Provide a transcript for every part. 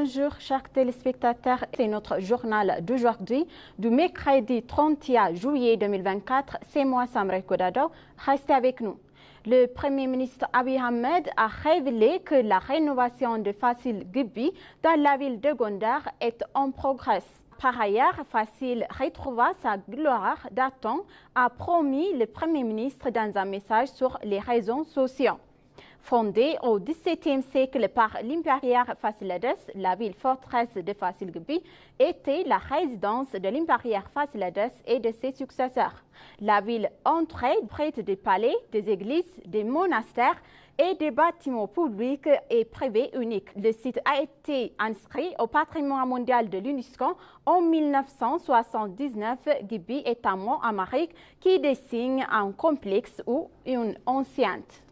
Bonjour chers téléspectateurs, c'est notre journal d'aujourd'hui, du mercredi 31 juillet 2024. C'est moi Samra Kodado, restez avec nous. Le Premier ministre Abiy Ahmed a révélé que la rénovation de Fassil Gibi dans la ville de Gondar est en progrès. Par ailleurs, Fassil retrouva sa gloire d'antan, a promis le Premier ministre dans un message sur les réseaux sociaux. Fondée au XVIIe siècle par l'impérial Fassilades, la ville forteresse de Fassil Gibi était la résidence de l'impérial Fassilades et de ses successeurs. La ville entrait près des palais, des églises, des monastères et des bâtiments publics et privés uniques. Le site a été inscrit au patrimoine mondial de l'UNESCO en 1979. Gibi est un mot amharique qui désigne un complexe ou une enceinte.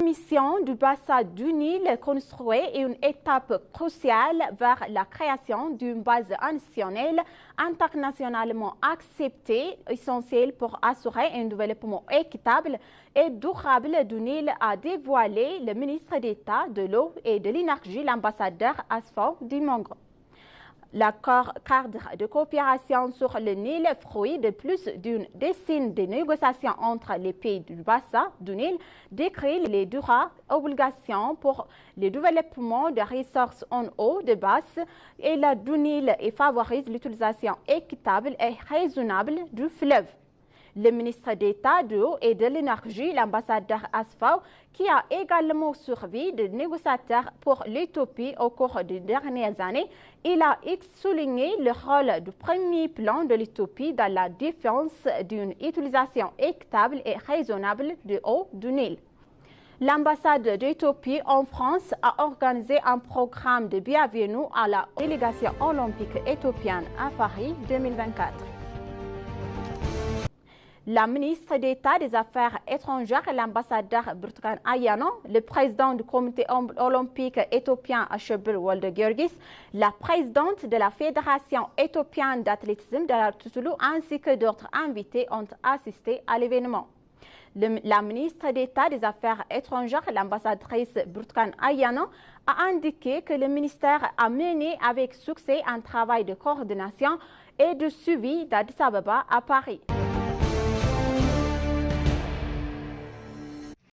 La mission du bassin du Nil construit une étape cruciale vers la création d'une base institutionnelle internationalement acceptée, essentielle pour assurer un développement équitable et durable du Nil, a dévoilé le ministre d'État de l'eau et de l'énergie, l'ambassadeur Asfaw Dimongro. L'accord cadre de coopération sur le Nil, fruit de plus d'une décennie de négociations entre les pays du bassin du Nil, décrit les durables obligations pour le développement des ressources en eau de base et la du Nil et favorise l'utilisation équitable et raisonnable du fleuve. Le ministre d'État de l'eau et de l'énergie, l'ambassadeur Asfaw, qui a également servi de négociateur pour l'Éthiopie au cours des dernières années, il a souligné le rôle du premier plan de l'Éthiopie dans la défense d'une utilisation équitable et raisonnable de l'eau du Nil. L'ambassade d'Éthiopie en France a organisé un programme de bienvenue à la délégation olympique éthiopienne à Paris 2024. La ministre d'État des Affaires étrangères et l'ambassadeur Burtukan Ayano, le président du comité olympique éthiopien Ashebel Wolde Giorgis, la présidente de la Fédération éthiopienne d'athlétisme de la Toulouse ainsi que d'autres invités ont assisté à l'événement. La ministre d'État des Affaires étrangères, l'ambassadrice Burtukan Ayano, a indiqué que le ministère a mené avec succès un travail de coordination et de suivi d'Addis Ababa à Paris.